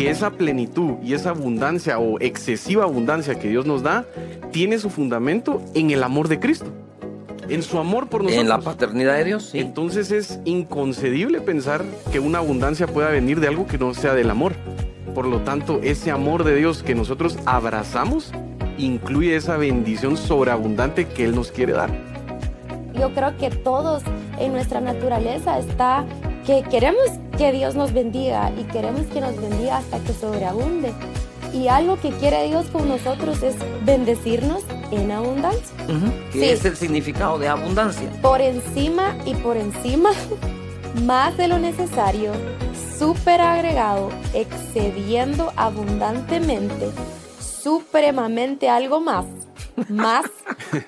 que esa plenitud y esa abundancia o excesiva abundancia que Dios nos da tiene su fundamento en el amor de Cristo, en su amor por nosotros. En la paternidad de Dios, sí. Entonces es inconcebible pensar que una abundancia pueda venir de algo que no sea del amor. Por lo tanto, ese amor de Dios que nosotros abrazamos incluye esa bendición sobreabundante que Él nos quiere dar. Yo creo que todos en nuestra naturaleza está que queremos que Dios nos bendiga y queremos que nos bendiga hasta que sobreabunde. Y algo que quiere Dios con nosotros es bendecirnos en abundancia. Que es el significado de abundancia. Por encima y por encima, más de lo necesario, súper agregado, excediendo abundantemente, supremamente algo más,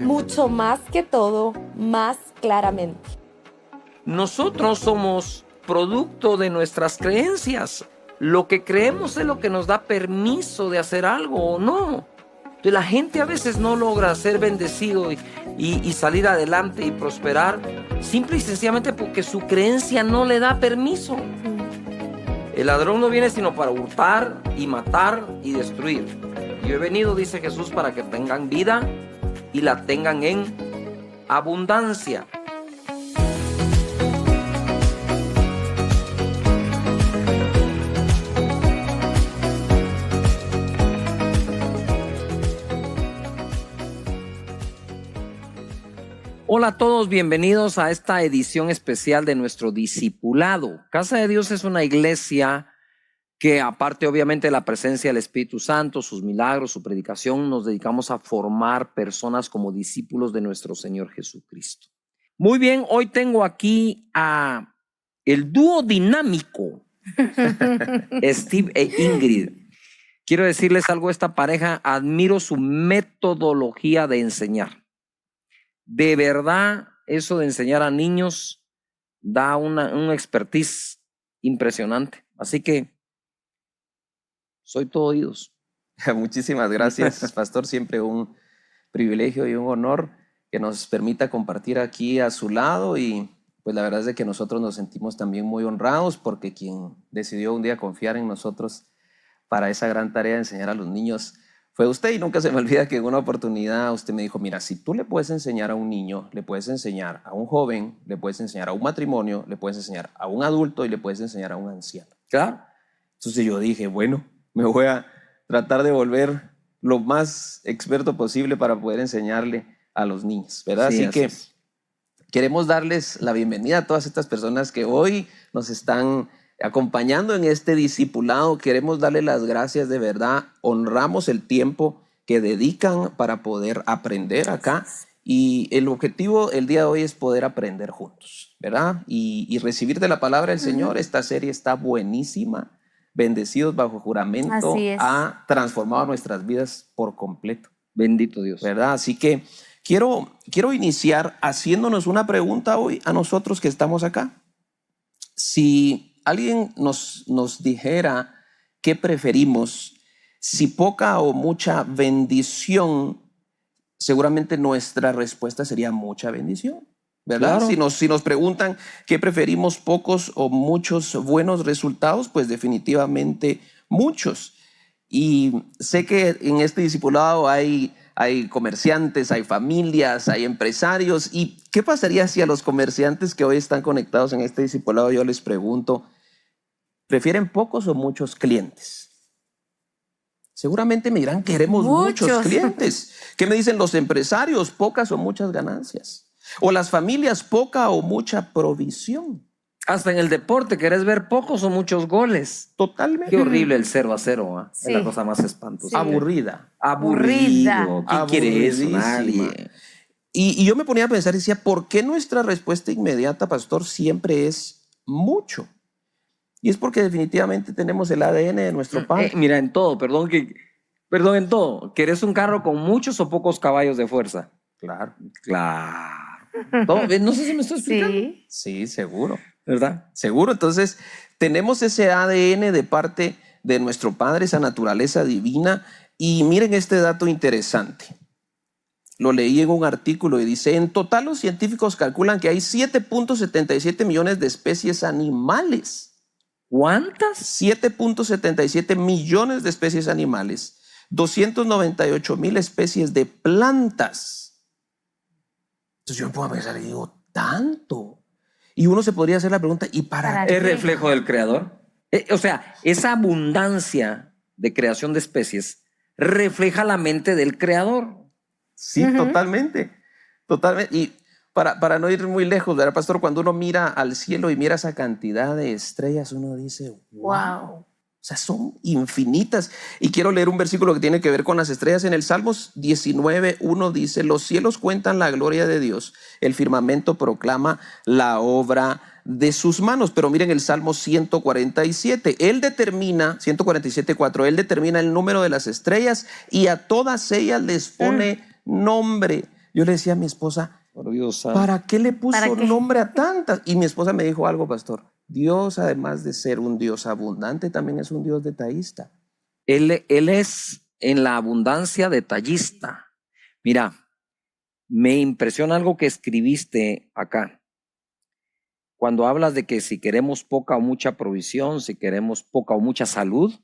mucho más que todo, más claramente. Nosotros somos producto de nuestras creencias. Lo que creemos es lo que nos da permiso de hacer algo o no. Entonces, la gente a veces no logra ser bendecido y salir adelante y prosperar simple y sencillamente porque su creencia no le da permiso. El ladrón no viene sino para hurtar y matar y destruir. Yo he venido, dice Jesús, para que tengan vida y la tengan en abundancia. Hola a todos, bienvenidos a esta edición especial de nuestro discipulado. Casa de Dios es una iglesia que, aparte obviamente de la presencia del Espíritu Santo, sus milagros, su predicación, nos dedicamos a formar personas como discípulos de nuestro Señor Jesucristo. Muy bien, hoy tengo aquí a el dúo dinámico, Steve e Ingrid. Quiero decirles algo, esta pareja, admiro su metodología de enseñar. De verdad, eso de enseñar a niños da un expertise impresionante. Así que soy todo oídos. Muchísimas gracias, pastor. Siempre un privilegio y un honor que nos permita compartir aquí a su lado. Y pues la verdad es de que nosotros nos sentimos también muy honrados porque quien decidió un día confiar en nosotros para esa gran tarea de enseñar a los niños fue usted. Y nunca se me olvida que en una oportunidad usted me dijo, mira, si tú le puedes enseñar a un niño, le puedes enseñar a un joven, le puedes enseñar a un matrimonio, le puedes enseñar a un adulto y le puedes enseñar a un anciano. Claro. Entonces yo dije, bueno, me voy a tratar de volver lo más experto posible para poder enseñarle a los niños, ¿verdad? Sí, así que queremos darles la bienvenida a todas estas personas que hoy nos están acompañando en este discipulado. Queremos darle las gracias de verdad. Honramos el tiempo que dedican para poder aprender acá. Y el objetivo el día de hoy es poder aprender juntos, ¿verdad? Y recibir de la palabra del Señor. Esta serie está buenísima. Bendecidos bajo juramento. Ha transformado nuestras vidas por completo. Bendito Dios. ¿Verdad? Así que quiero iniciar haciéndonos una pregunta hoy a nosotros que estamos acá. Si alguien nos dijera qué preferimos, si poca o mucha bendición, seguramente nuestra respuesta sería mucha bendición, ¿verdad? Claro. Si nos preguntan qué preferimos, pocos o muchos buenos resultados, pues definitivamente muchos. Y sé que en este discipulado hay comerciantes, hay familias, hay empresarios. ¿Y qué pasaría si a los comerciantes que hoy están conectados en este discipulado yo les pregunto, ¿prefieren pocos o muchos clientes? Seguramente me dirán, queremos muchos clientes. ¿Qué me dicen los empresarios? ¿Pocas o muchas ganancias? ¿O las familias, poca o mucha provisión? Hasta en el deporte, ¿querés ver pocos o muchos goles? Totalmente. Qué horrible el 0-0, ¿eh? Sí. Es la cosa más espantosa. Sí. Aburrida. Aburrido. ¿Quién quiere eso? Aburridísima. Nadie. Y yo me ponía a pensar y decía, ¿por qué nuestra respuesta inmediata, pastor, siempre es mucho? Y es porque definitivamente tenemos el ADN de nuestro padre. Mira, en todo, perdón, en todo. ¿Querés un carro con muchos o pocos caballos de fuerza? Claro. Claro. Todo, no sé si me estoy explicando. Sí, seguro. ¿Verdad? Seguro. Entonces, tenemos ese ADN de parte de nuestro Padre, esa naturaleza divina. Y miren este dato interesante. Lo leí en un artículo y dice, en total los científicos calculan que hay 7.77 millones de especies animales. ¿Cuántas? 7.77 millones de especies animales, 298,000 especies de plantas. Entonces yo me pongo a pensar y digo, ¿tanto? Y uno se podría hacer la pregunta, ¿y para qué? ¿Es reflejo del Creador? O sea, esa abundancia de creación de especies refleja la mente del Creador. Sí, totalmente. Totalmente. Y para no ir muy lejos, ¿verdad, pastor? Cuando uno mira al cielo y mira esa cantidad de estrellas, uno dice, wow. O sea, son infinitas. Y quiero leer un versículo que tiene que ver con las estrellas. En el Salmos 19:1 dice, los cielos cuentan la gloria de Dios, el firmamento proclama la obra de sus manos. Pero miren el Salmo 147. Él determina, 147:4, él determina el número de las estrellas y a todas ellas les pone nombre. Yo le decía a mi esposa, Por Dios, ¿para qué le puso nombre a tantas? Y mi esposa me dijo algo, pastor. Dios, además de ser un Dios abundante, también es un Dios detallista. Él es en la abundancia detallista. Mira, me impresiona algo que escribiste acá. Cuando hablas de que si queremos poca o mucha provisión, si queremos poca o mucha salud,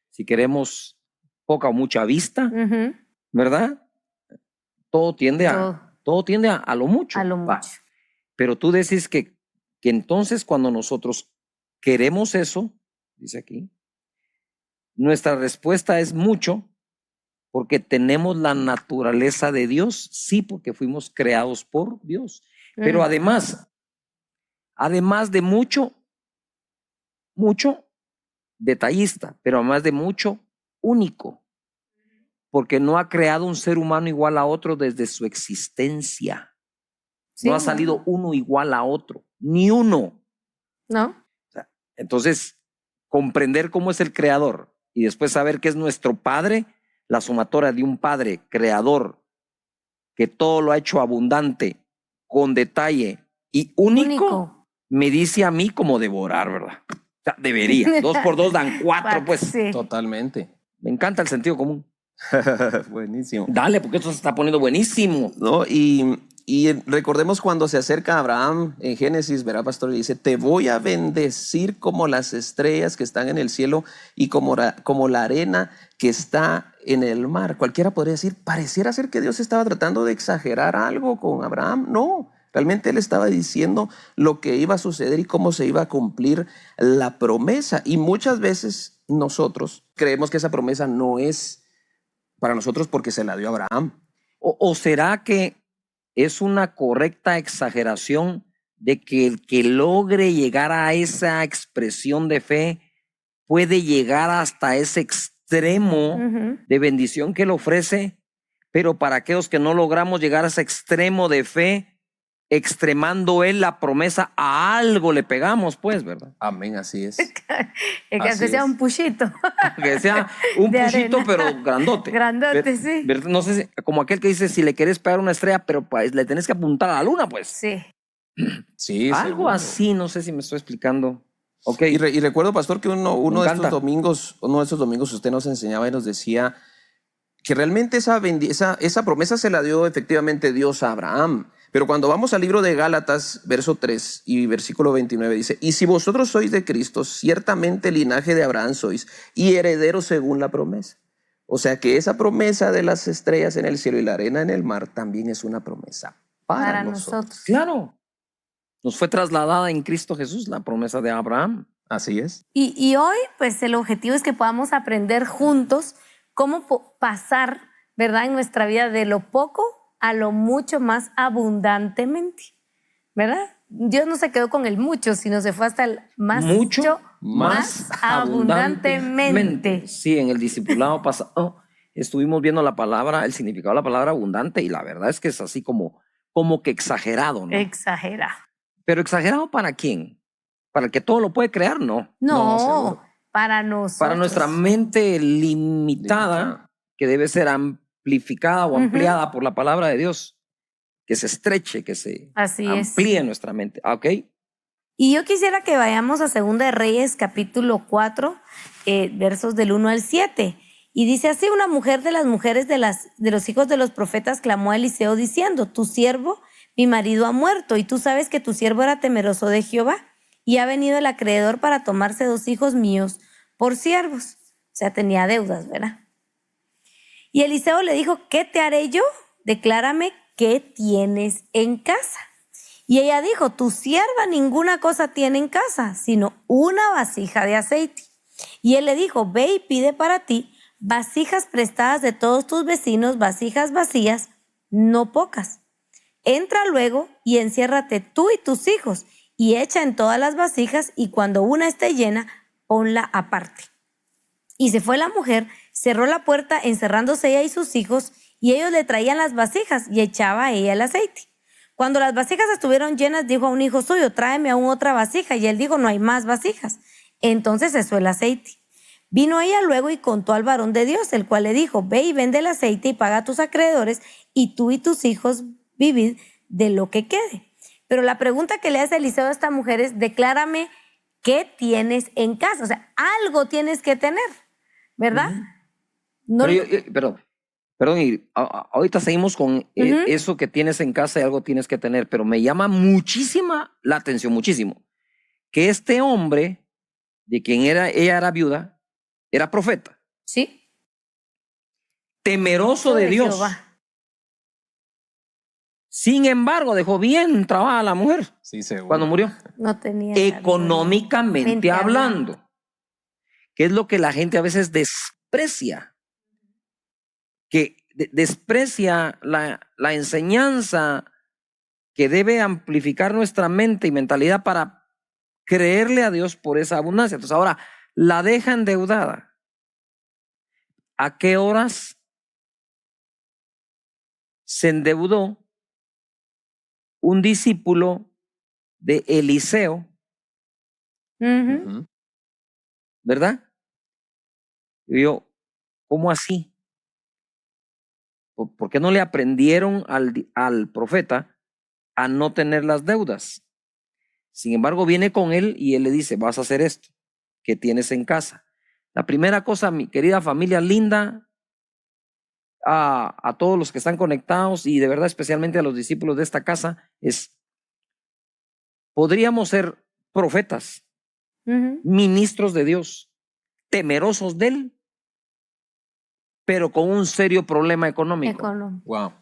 si queremos poca o mucha vista, ¿verdad? Todo tiende a lo mucho. A lo mucho. Pero tú decís que entonces cuando nosotros queremos eso, dice aquí, nuestra respuesta es mucho porque tenemos la naturaleza de Dios, sí, porque fuimos creados por Dios. Pero además de mucho detallista, pero además de mucho único. Porque no ha creado un ser humano igual a otro desde su existencia. Sí, no ha salido uno igual a otro, ni uno. ¿No? O sea, entonces, comprender cómo es el creador y después saber que es nuestro Padre, la sumatoria de un Padre creador que todo lo ha hecho abundante, con detalle y único. Me dice a mí como devorar, ¿verdad? O sea, debería. 2 por 2 dan 4, pues. Sí. Totalmente. Me encanta el sentido común. Buenísimo. Dale, porque esto se está poniendo buenísimo. ¿No? Y recordemos cuando se acerca a Abraham en Génesis, verá, pastor, y dice, te voy a bendecir como las estrellas que están en el cielo y como la arena que está en el mar. Cualquiera podría decir, pareciera ser que Dios estaba tratando de exagerar algo con Abraham. No, realmente él estaba diciendo lo que iba a suceder y cómo se iba a cumplir la promesa. Y muchas veces nosotros creemos que esa promesa no es para nosotros porque se la dio a Abraham. ¿O será que es una correcta exageración de que el que logre llegar a esa expresión de fe puede llegar hasta ese extremo de bendición que él ofrece? Pero para aquellos que no logramos llegar a ese extremo de fe, extremando él la promesa, a algo le pegamos, pues, ¿verdad? Amén, así es. Que sea un puchito. Que sea un De puchito, arena. pero grandote. Grandote, sí. No sé, como aquel que dice, si le quieres pegar una estrella, pero pues, le tenés que apuntar a la luna, pues. Sí. Sí, Algo seguro. así, no sé si me estoy explicando. Ok. Y recuerdo, pastor, que uno de encanta. estos domingos usted nos enseñaba y nos decía que realmente esa promesa se la dio efectivamente Dios a Abraham. Pero cuando vamos al libro de Gálatas, verso 3 y versículo 29, dice, y si vosotros sois de Cristo, ciertamente linaje de Abraham sois y herederos según la promesa. O sea que esa promesa de las estrellas en el cielo y la arena en el mar también es una promesa para nosotros. Claro. Nos fue trasladada en Cristo Jesús la promesa de Abraham. Así es. Y hoy, pues el objetivo es que podamos aprender juntos cómo pasar, ¿verdad?, en nuestra vida de lo poco a lo mucho más abundantemente, ¿verdad? Dios no se quedó con el mucho, sino se fue hasta el mucho más abundantemente. Sí, en el discipulado pasado estuvimos viendo la palabra, el significado de la palabra abundante, y la verdad es que es así como que exagerado, ¿no? Exagera. Pero exagerado ¿para quién? ¿Para el que todo lo puede crear? No. No, seguro. para nosotros. Para nuestra mente limitada, que debe ser amplificada o ampliada por la palabra de Dios, que se estreche, que se amplíe nuestra mente. ¿Ok? Y yo quisiera que vayamos a 2 de Reyes, capítulo 4, versos del 1 al 7. Y dice así, una mujer de las mujeres de los hijos de los profetas clamó a Eliseo diciendo, tu siervo, mi marido ha muerto, y tú sabes que tu siervo era temeroso de Jehová. y ha venido el acreedor para tomarse 2 hijos míos por siervos. O sea, tenía deudas, ¿verdad? Y Eliseo le dijo, ¿qué te haré yo? Declárame qué tienes en casa. Y ella dijo, tu sierva ninguna cosa tiene en casa, sino una vasija de aceite. Y él le dijo, ve y pide para ti vasijas prestadas de todos tus vecinos, vasijas vacías, no pocas. Entra luego y enciérrate tú y tus hijos, y echa en todas las vasijas, y cuando una esté llena, ponla aparte. Y se fue la mujer, cerró la puerta, encerrándose ella y sus hijos, y ellos le traían las vasijas, y echaba a ella el aceite. Cuando las vasijas estuvieron llenas, dijo a un hijo suyo, tráeme aún otra vasija, y él dijo, no hay más vasijas. Entonces cesó el aceite. Vino ella luego y contó al varón de Dios, el cual le dijo, ve y vende el aceite y paga a tus acreedores, y tú y tus hijos vivid de lo que quede. Pero la pregunta que le hace Eliseo a esta mujer es, declárame qué tienes en casa. O sea, algo tienes que tener, ¿verdad? No, Perdón, y ahorita seguimos con eso que tienes en casa y algo tienes que tener, pero me llama muchísima la atención, muchísimo, que este hombre, de quien ella era viuda, era profeta. sí. Temeroso de Dios. Jehová. Sin embargo, dejó bien trabajada la mujer Sí, seguro. cuando murió. No tenía. Económicamente hablando. Que es lo que la gente a veces desprecia. Que desprecia la enseñanza que debe amplificar nuestra mente y mentalidad para creerle a Dios por esa abundancia. Entonces ahora la deja endeudada. ¿A qué horas se endeudó un discípulo de Eliseo, Ujú. verdad? Y yo, ¿cómo así? ¿Por qué no le aprendieron al profeta a no tener las deudas? Sin embargo, viene con él y él le dice, vas a hacer esto, que tienes en casa. La primera cosa, mi querida familia linda, a todos los que están conectados y de verdad especialmente a los discípulos de esta casa, es, podríamos ser profetas, ministros de Dios, temerosos de él, pero con un serio problema económico. Wow.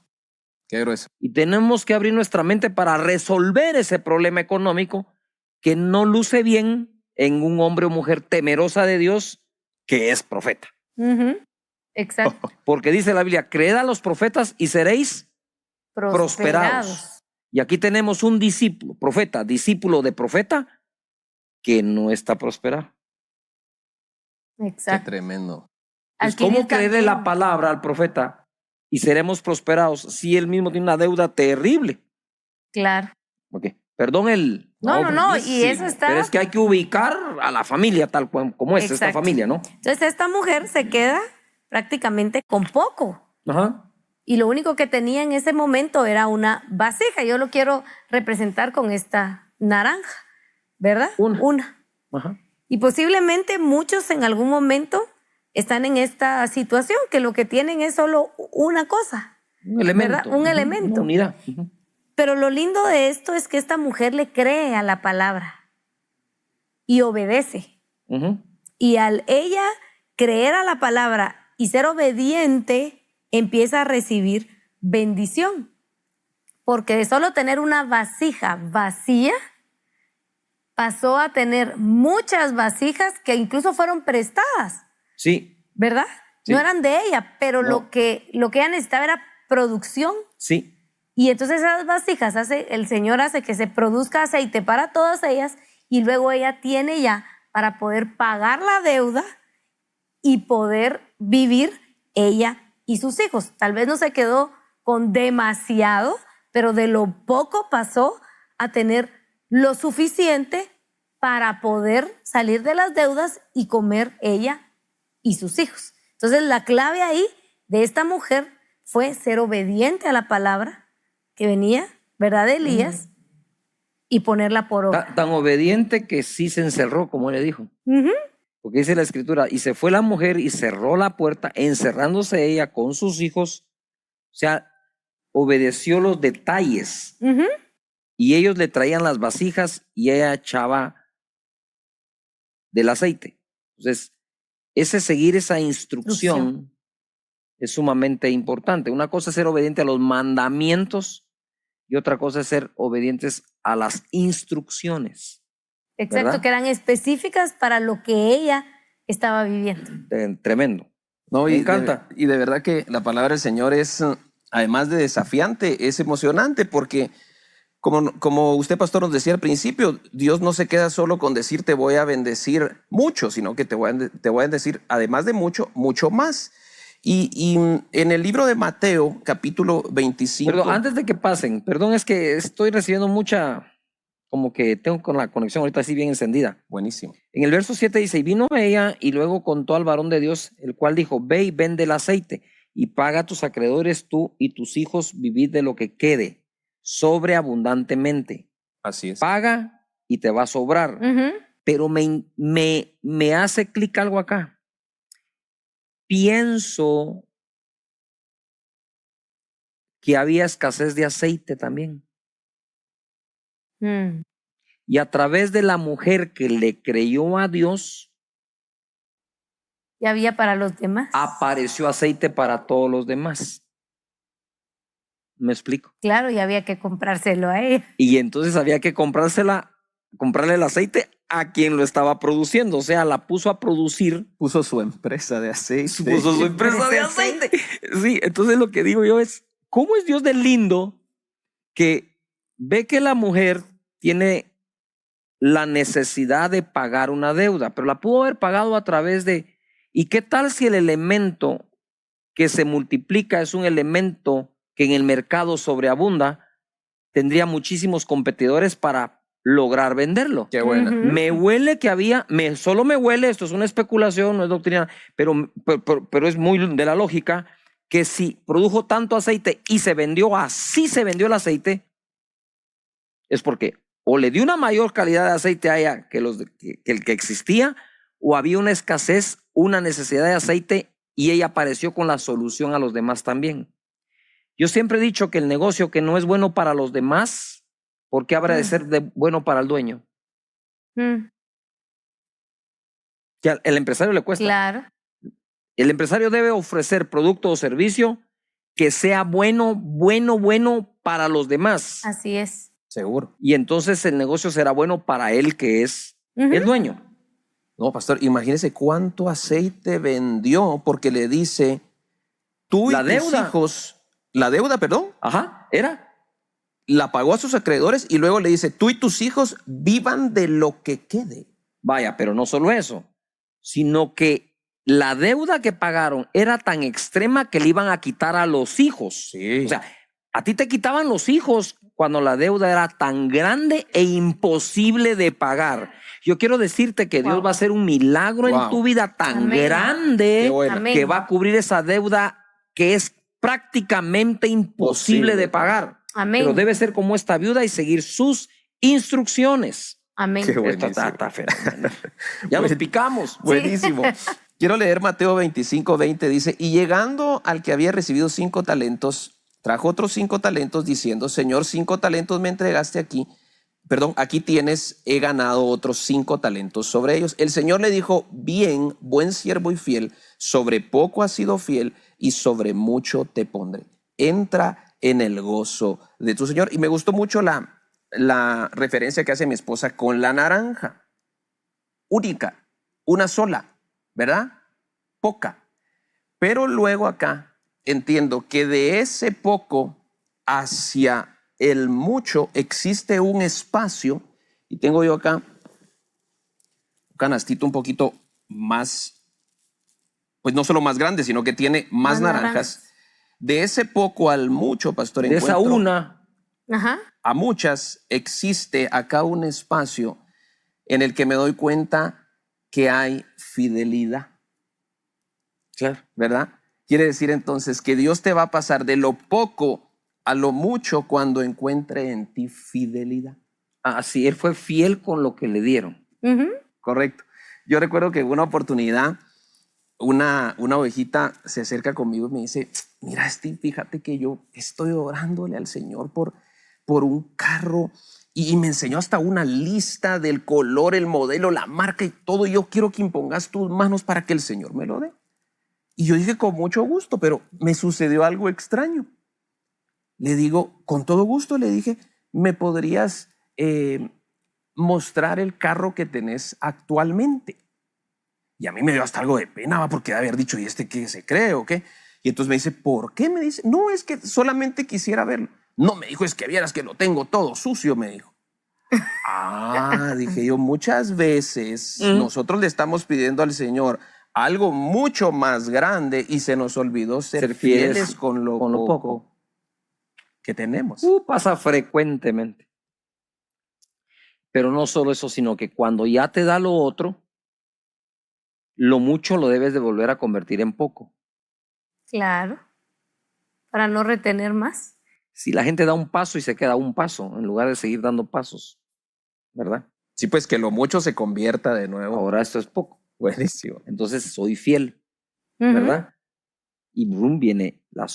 Qué grueso. Y tenemos que abrir nuestra mente para resolver ese problema económico que no luce bien en un hombre o mujer temerosa de Dios que es profeta. Exacto. Porque dice la Biblia, creed a los profetas y seréis prosperados. Y aquí tenemos un discípulo, profeta, discípulo de profeta, que no está prosperado. Qué Exacto. tremendo. Pues, ¿cómo creerle la palabra al profeta y seremos prosperados si él mismo tiene una deuda terrible? Claro. Okay. Perdón el... No. Y eso está. Pero es que hay que ubicar a la familia tal como es esta Exacto. familia, ¿no? Entonces esta mujer se queda prácticamente con poco. Ajá. Y lo único que tenía en ese momento era una vasija. Yo lo quiero representar con esta naranja, ¿verdad? Una. Ajá. Y posiblemente muchos en algún momento están en esta situación, que lo que tienen es solo una cosa. Un elemento. ¿Verdad? Un elemento. Una unidad. Pero lo lindo de esto es que esta mujer le cree a la palabra y obedece. Y al ella creer a la palabra y ser obediente, empieza a recibir bendición. Porque de solo tener una vasija vacía, pasó a tener muchas vasijas que incluso fueron prestadas. Sí. ¿Verdad? Sí. No eran de ella, pero No. lo que ella necesitaba era producción. Sí. Y entonces esas vasijas el Señor hace que se produzca aceite para todas ellas y luego ella tiene ya para poder pagar la deuda y poder vivir ella y sus hijos. Tal vez no se quedó con demasiado, pero de lo poco pasó a tener lo suficiente para poder salir de las deudas y comer ella y sus hijos. Entonces la clave ahí de esta mujer fue ser obediente a la palabra que venía, ¿verdad? De Elías, y ponerla por obra. Tan obediente que sí se encerró, como le dijo. Porque dice la escritura, y se fue la mujer y cerró la puerta, encerrándose ella con sus hijos. O sea, obedeció los detalles. Y ellos le traían las vasijas y ella echaba del aceite. Entonces, seguir esa instrucción es sumamente importante. Una cosa es ser obediente a los mandamientos y otra cosa es ser obedientes a las instrucciones. Exacto, ¿verdad? que eran específicas para lo que ella estaba viviendo. Tremendo. No, Me encanta. Y de verdad que la palabra del Señor es, además de desafiante, es emocionante porque, como usted, pastor, nos decía al principio, Dios no se queda solo con decir te voy a bendecir mucho, sino que te voy a bendecir, además de mucho, mucho más. Y en el libro de Mateo, capítulo 25... Perdón, antes de que pasen, perdón, es que estoy recibiendo como que tengo con la conexión ahorita así bien encendida. Buenísimo. En el verso 7 dice, y vino ella y luego contó al varón de Dios, el cual dijo, ve y vende el aceite y paga a tus acreedores, tú y tus hijos, vivid de lo que quede, sobreabundantemente. Así es. Paga y te va a sobrar. Pero me hace clic algo acá. Pienso que había escasez de aceite también. Y a través de la mujer que le creyó a Dios, Y había para los demás. apareció aceite para todos los demás. ¿Me explico? Claro, y había que comprárselo a ella. Y entonces había que comprarle el aceite a quien lo estaba produciendo. O sea, la puso a producir. Puso su empresa de aceite. Puso su empresa de aceite. Sí, entonces lo que digo yo es, ¿cómo es Dios de lindo que ve que la mujer tiene la necesidad de pagar una deuda, pero la pudo haber pagado a través de... ¿Y qué tal si el elemento que se multiplica es un elemento que en el mercado sobreabunda? Tendría muchísimos competidores para lograr venderlo. Qué buena. Me huele que solo me huele, esto es una especulación, no es doctrina, pero es muy de la lógica, que si produjo tanto aceite y se vendió el aceite, es porque o le dio una mayor calidad de aceite a ella que el que existía, o había una escasez, una necesidad de aceite y ella apareció con la solución a los demás también. Yo siempre he dicho que el negocio que no es bueno para los demás, ¿por qué habrá de ser bueno para el dueño? Que el empresario le cuesta. Claro. El empresario debe ofrecer producto o servicio que sea bueno para los demás. Así es. Seguro. Y entonces el negocio será bueno para él que es el dueño. No, pastor, imagínese cuánto aceite vendió porque le dice, tú y tus hijos, la deuda, perdón. Ajá, era. La pagó a sus acreedores y luego le dice, tú y tus hijos vivan de lo que quede. Vaya, pero no solo eso, sino que la deuda que pagaron era tan extrema que le iban a quitar a los hijos. Sí. O sea, a ti te quitaban los hijos cuando la deuda era tan grande e imposible de pagar. Yo quiero decirte que Dios va a hacer un milagro en tu vida tan grande que va a cubrir esa deuda que es prácticamente imposible de pagar. Amén. Pero debe ser como esta viuda y seguir sus instrucciones. Amén. Qué Esto está fenomenal. Ya nos picamos. Buenísimo. Quiero leer Mateo 25:20. Dice, y llegando al que había recibido 5 talentos, trajo otros 5 talentos diciendo, Señor, 5 talentos me entregaste aquí. Perdón, aquí tienes, he ganado otros 5 talentos sobre ellos. El Señor le dijo, bien, buen siervo y fiel, sobre poco has sido fiel y sobre mucho te pondré. Entra en el gozo de tu Señor. Y me gustó mucho la referencia que hace mi esposa con la naranja. Única, una sola, ¿verdad? Poca. Pero luego acá entiendo que de ese poco hacia el mucho existe un espacio, y tengo yo acá un canastito un poquito más, pues no solo más grande, sino que tiene más naranjas. De ese poco al mucho, pastor, de esa una a muchas existe acá un espacio en el que me doy cuenta que hay fidelidad. Claro. ¿Verdad? Quiere decir entonces que Dios te va a pasar de lo poco a lo mucho cuando encuentre en ti fidelidad. Así, él fue fiel con lo que le dieron. Correcto. Yo recuerdo que en una oportunidad una ovejita se acerca conmigo y me dice, mira, Steve, fíjate que yo estoy orándole al Señor por un carro Y me enseñó hasta una lista del color, el modelo, la marca y todo. Yo quiero que impongas tus manos para que el Señor me lo dé. Y yo dije, con mucho gusto, pero me sucedió algo extraño. Le digo, con todo gusto, le dije, ¿me podrías mostrar el carro que tenés actualmente? Y a mí me dio hasta algo de pena, ¿va? Porque de haber dicho, ¿y este qué se cree o qué? Y entonces me dice, ¿por qué? Me dice, no, es que solamente quisiera verlo. No, me dijo, es que vieras que lo tengo todo sucio, me dijo. Dije yo, muchas veces nosotros le estamos pidiendo al Señor algo mucho más grande y se nos olvidó ser fieles con lo poco que tenemos. Pasa frecuentemente. Pero no solo eso, sino que cuando ya te da lo otro, lo mucho lo debes de volver a convertir en poco. Claro. Para no retener más. Si la gente da un paso y se queda a un paso, en lugar de seguir dando pasos, ¿verdad? Sí, pues que lo mucho se convierta de nuevo. Ahora esto es poco. Buenísimo. Entonces soy fiel, ¿verdad? Y boom, viene la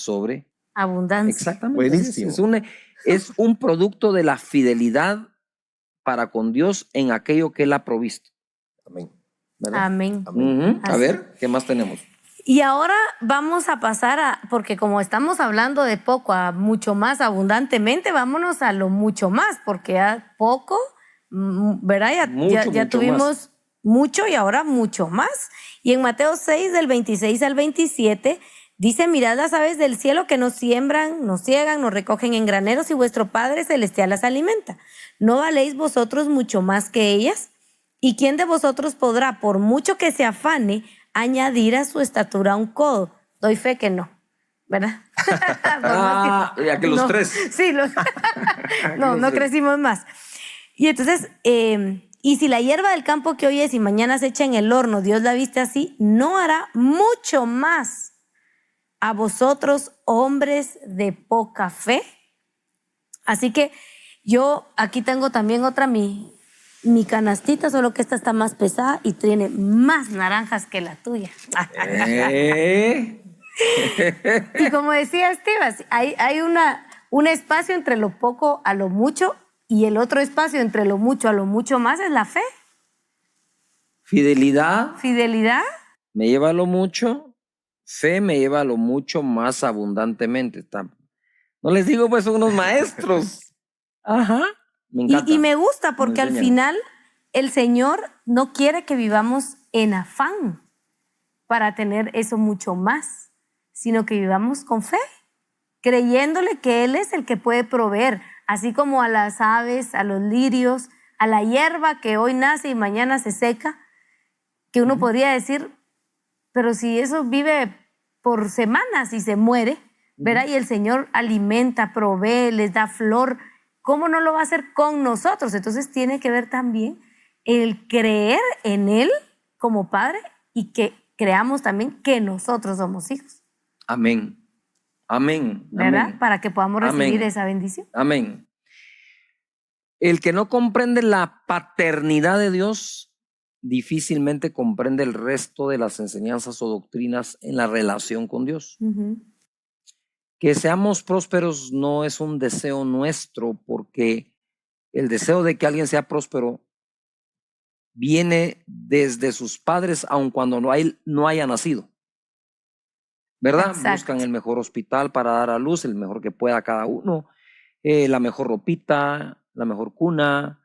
abundancia. Exactamente. Buenísimo. Es un producto de la fidelidad para con Dios en aquello que Él ha provisto. Amén. ¿Verdad? Amén. A ver, ¿qué más tenemos? Y ahora vamos a pasar porque como estamos hablando de poco a mucho más abundantemente, vámonos a lo mucho más, porque ya poco, ¿verdad? Ya tuvimos más. Mucho y ahora mucho más. Y en Mateo 6, del 26 al 27, dice, mirad las aves del cielo que no siembran, no ciegan, no recogen en graneros y vuestro Padre Celestial las alimenta. ¿No valéis vosotros mucho más que ellas? ¿Y quién de vosotros podrá, por mucho que se afane, añadir a su estatura un codo? Doy fe que no, ¿verdad? Ya que los tres. Sí, no crecimos más. Y entonces, y si la hierba del campo que hoy es y mañana se echa en el horno, Dios la viste así, ¿no hará mucho más a vosotros, hombres de poca fe? Así que yo aquí tengo también otra, mi canastita, solo que esta está más pesada y tiene más naranjas que la tuya. Y como decía Steve, hay un espacio entre lo poco a lo mucho, y el otro espacio entre lo mucho a lo mucho más es la fe. Fidelidad. Fidelidad. Me lleva a lo mucho. Fe me lleva a lo mucho más abundantemente. No les digo, pues son unos maestros. Ajá. Me encanta. Y me gusta porque al final el Señor no quiere que vivamos en afán para tener eso mucho más, sino que vivamos con fe, creyéndole que Él es el que puede proveer, así como a las aves, a los lirios, a la hierba que hoy nace y mañana se seca, que uno podría decir, pero si eso vive por semanas y se muere, ¿verdad? Y el Señor alimenta, provee, les da flor, ¿cómo no lo va a hacer con nosotros? Entonces tiene que ver también el creer en Él como Padre y que creamos también que nosotros somos hijos. Amén. Amén. ¿Verdad? Amén. Para que podamos recibir esa bendición. Amén. El que no comprende la paternidad de Dios difícilmente comprende el resto de las enseñanzas o doctrinas en la relación con Dios. Que seamos prósperos no es un deseo nuestro, porque el deseo de que alguien sea próspero viene desde sus padres, aun cuando no haya nacido. ¿Verdad? Exacto. Buscan el mejor hospital para dar a luz, el mejor que pueda cada uno, la mejor ropita, la mejor cuna,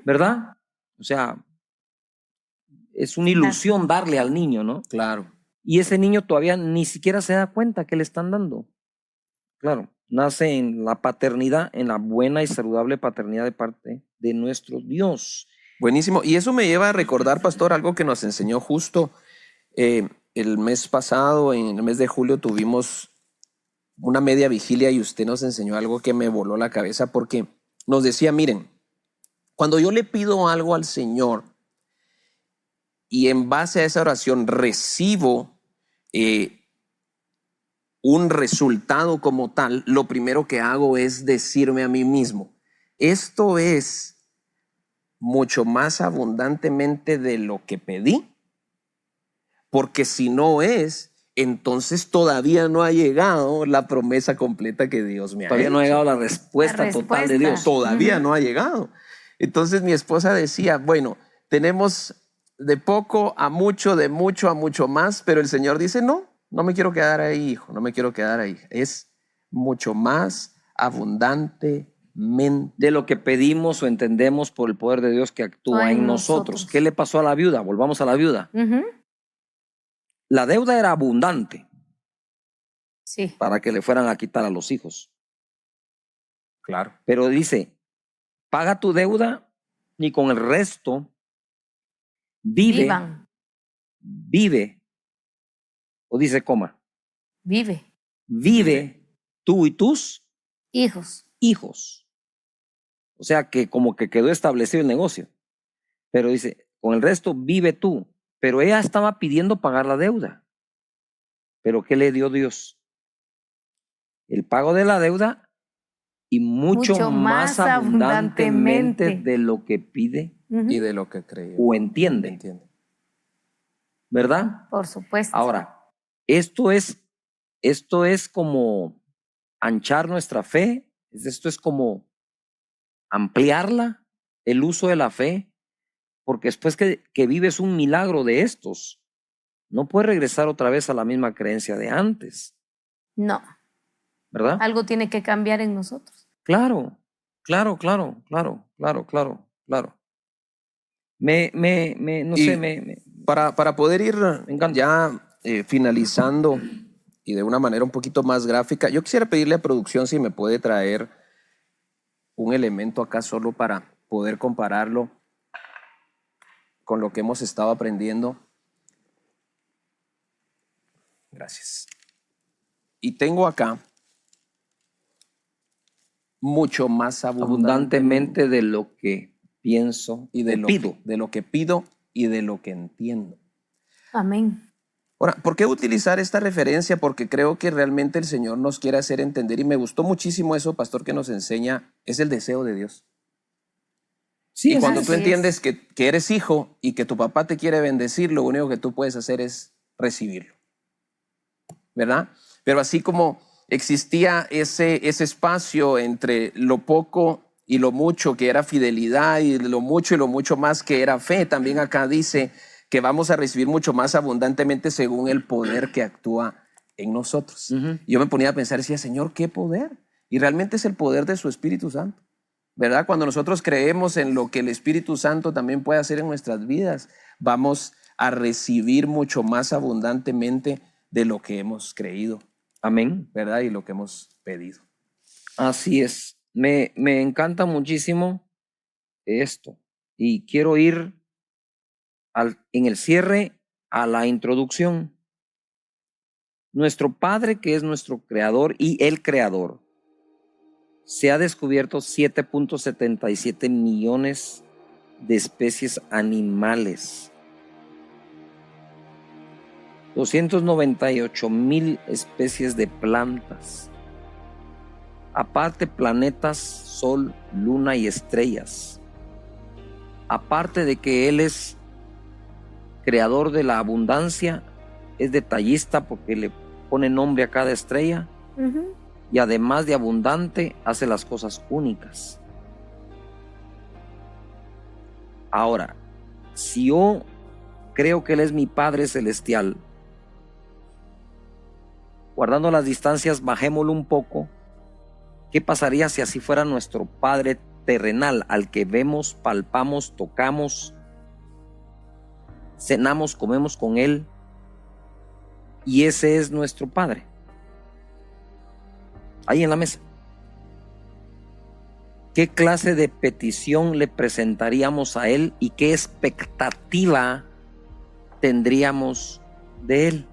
¿verdad? O sea, es una ilusión darle al niño, ¿no? Claro. Y ese niño todavía ni siquiera se da cuenta que le están dando. Claro, nace en la paternidad, en la buena y saludable paternidad de parte de nuestro Dios. Buenísimo. Y eso me lleva a recordar, pastor, algo que nos enseñó justo el mes pasado, en el mes de julio, tuvimos una media vigilia y usted nos enseñó algo que me voló la cabeza, porque nos decía, miren, cuando yo le pido algo al Señor y en base a esa oración recibo un resultado como tal, lo primero que hago es decirme a mí mismo, esto es mucho más abundantemente de lo que pedí, porque si no es entonces todavía no ha llegado la promesa completa que Dios me ha Todavía hecho. no ha llegado la respuesta total de Dios. Todavía no ha llegado. Entonces mi esposa decía, bueno, tenemos de poco a mucho, de mucho a mucho más, pero el Señor dice, no me quiero quedar ahí, hijo, no me quiero quedar ahí. Es mucho más abundantemente. De lo que pedimos o entendemos por el poder de Dios que actúa en nosotros. ¿Qué le pasó a la viuda? Volvamos a la viuda. La deuda era abundante. Sí. Para que le fueran a quitar a los hijos. Claro. Pero dice, paga tu deuda y con el resto vive. O dice coma. Vive tú y tus hijos. O sea que como que quedó establecido el negocio. Pero dice, con el resto vive tú. Pero ella estaba pidiendo pagar la deuda. ¿Pero qué le dio Dios? El pago de la deuda y mucho más abundantemente de lo que pide y de lo que cree o entiende. ¿Verdad? Por supuesto. Ahora, esto es como anchar nuestra fe. Esto es como ampliarla, el uso de la fe, porque después que vives un milagro de estos, no puedes regresar otra vez a la misma creencia de antes. No. ¿Verdad? Algo tiene que cambiar en nosotros. Claro. Para poder ir ya finalizando y de una manera un poquito más gráfica, yo quisiera pedirle a producción si me puede traer un elemento acá solo para poder compararlo con lo que hemos estado aprendiendo. Gracias. Y tengo acá mucho más abundantemente de lo que pienso y de lo que pido y de lo que entiendo. Amén. Ahora, ¿por qué utilizar esta referencia? Porque creo que realmente el Señor nos quiere hacer entender, y me gustó muchísimo eso, pastor, que nos enseña, es el deseo de Dios. Sí, y cuando tú entiendes que eres hijo y que tu papá te quiere bendecir, lo único que tú puedes hacer es recibirlo, ¿verdad? Pero así como existía ese espacio entre lo poco y lo mucho que era fidelidad, y lo mucho más que era fe, también acá dice que vamos a recibir mucho más abundantemente según el poder que actúa en nosotros. Yo me ponía a pensar, decía, Señor, ¿qué poder? Y realmente es el poder de su Espíritu Santo, ¿verdad? Cuando nosotros creemos en lo que el Espíritu Santo también puede hacer en nuestras vidas, vamos a recibir mucho más abundantemente de lo que hemos creído. Amén. ¿Verdad? Y lo que hemos pedido. Así es. Me encanta muchísimo esto. Y quiero ir en el cierre a la introducción. Nuestro Padre, que es nuestro creador y el creador, se ha descubierto 7.77 millones de especies animales, 298,000 especies de plantas, aparte planetas, sol, luna y estrellas. Aparte de que Él es creador de la abundancia, es detallista porque le pone nombre a cada estrella, y además de abundante, hace las cosas únicas. Ahora, si yo creo que Él es mi Padre Celestial, guardando las distancias, bajémoslo un poco. ¿Qué pasaría si así fuera nuestro Padre terrenal, al que vemos, palpamos, tocamos, cenamos, comemos con Él? Y ese es nuestro Padre, ahí en la mesa. ¿Qué clase de petición le presentaríamos a Él y qué expectativa tendríamos de Él?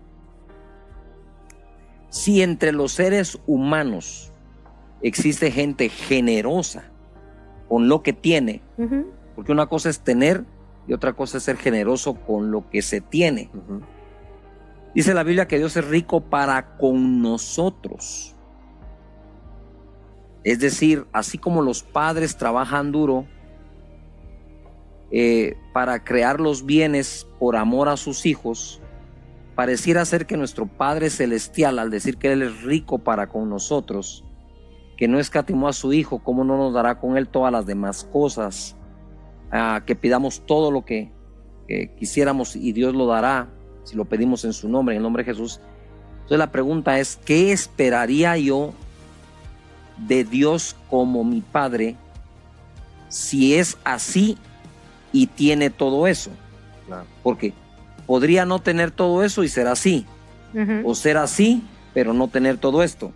Si entre los seres humanos existe gente generosa con lo que tiene, porque una cosa es tener y otra cosa es ser generoso con lo que se tiene. Dice la Biblia que Dios es rico para con nosotros. Es decir, así como los padres trabajan duro para crear los bienes por amor a sus hijos, pareciera ser que nuestro Padre Celestial, al decir que Él es rico para con nosotros, que no escatimó a su Hijo, ¿cómo no nos dará con Él todas las demás cosas? Que pidamos todo lo que quisiéramos y Dios lo dará, si lo pedimos en su nombre, en el nombre de Jesús. Entonces la pregunta es, ¿qué esperaría yo de Dios como mi Padre si es así y tiene todo eso? Claro. Porque podría no tener todo eso y ser así, o ser así pero no tener todo esto,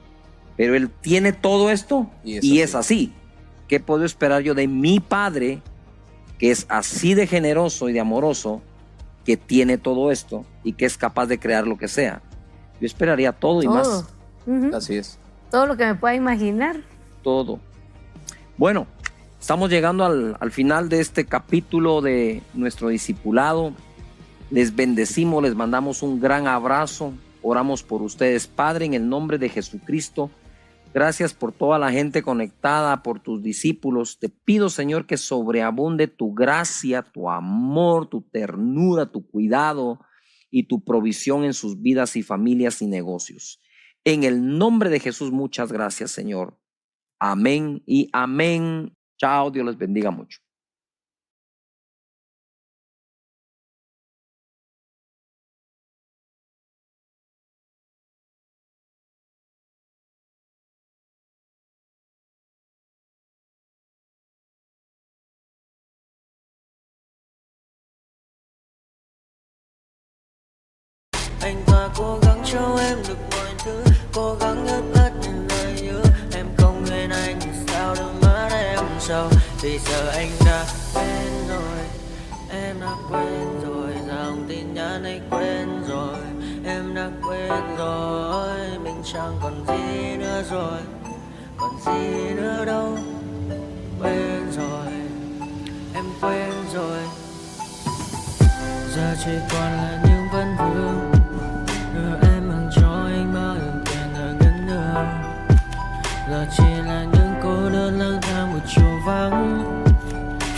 pero Él tiene todo esto y es así. ¿Qué puedo esperar yo de mi Padre, que es así de generoso y de amoroso, que tiene todo esto y que es capaz de crear lo que sea? Yo esperaría todo y más. Así es. Todo lo que me pueda imaginar. Todo. Bueno, estamos llegando al final de este capítulo de nuestro discipulado. Les bendecimos, les mandamos un gran abrazo. Oramos por ustedes, Padre, en el nombre de Jesucristo. Gracias por toda la gente conectada, por tus discípulos. Te pido, Señor, que sobreabunde tu gracia, tu amor, tu ternura, tu cuidado y tu provisión en sus vidas y familias y negocios. En el nombre de Jesús, muchas gracias, Señor. Amén y amén. Chao, Dios les bendiga mucho. Anh ta cố gắng cho em được mọi thứ, cố gắng ướt át những lời nhớ. Em không quên anh thì sao đôi mắt em sầu. Vì giờ anh đã quên rồi, em đã quên rồi. Dòng tin nhắn anh quên rồi, em đã quên rồi. Mình chẳng còn gì nữa rồi, còn gì nữa đâu. Quên rồi, em quên rồi. Giờ chỉ còn là những vấn vương. Em mang cho anh bao nhiêu tiền ở gần đường. Giờ chỉ là những cô đơn lang thang một chiều vắng.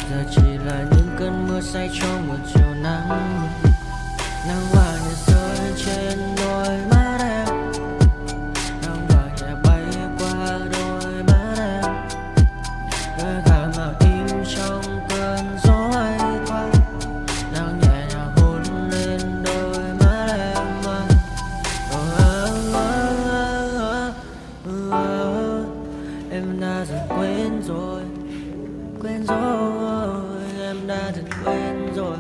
Giờ chỉ là những cơn mưa say trong một chiều nắng. Nắng vàng nhẹ rơi trên đôi mắt em. Nắng vàng nhẹ bay qua đôi mắt em. Đôi gà mà im trong cơn gió hay qua. Nắng nhẹ nhàng hôn lên đôi mắt em. Em đã dần quên rồi, quên rồi. Em đã dần quên rồi.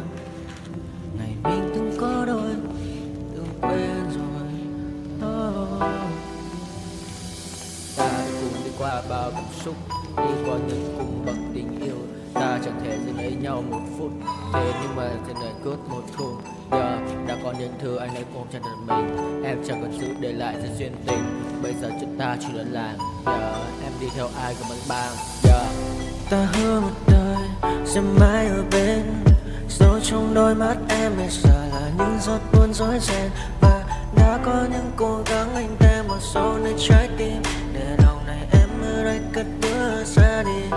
Ngày mình từng có đôi, từng quên rồi. Ta đã cùng đi qua bao cảm xúc, đi qua những cung bậc tình yêu. Ta chẳng thể dừng lấy nhau một phút, thế nhưng mà trên đời cướp một khung. Giờ đã có những thứ anh ấy cũng chẳng được mình. Em chẳng còn giữ để lại sự duyên tình. Bây giờ chúng ta chỉ là làng. Giờ em đi theo ai của bằng bang. Giờ Ta hứa một đời sẽ mãi ở bên. Dấu trong đôi mắt em bây giờ là những giọt buồn rối ren. Và đã có những cố gắng anh đem vào sâu nơi trái tim. Để lòng này em ở đây cất bước ra đi.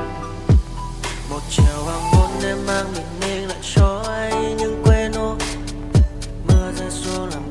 Một chiều hoàng hôn em mang bình minh lại cho anh những quên ô. Mưa rơi xuống làm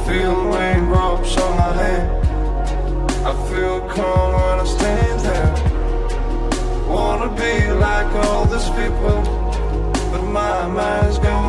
feel raindrops on my hand. I feel calm when I stand there. Wanna be like all these people, but my mind's gone.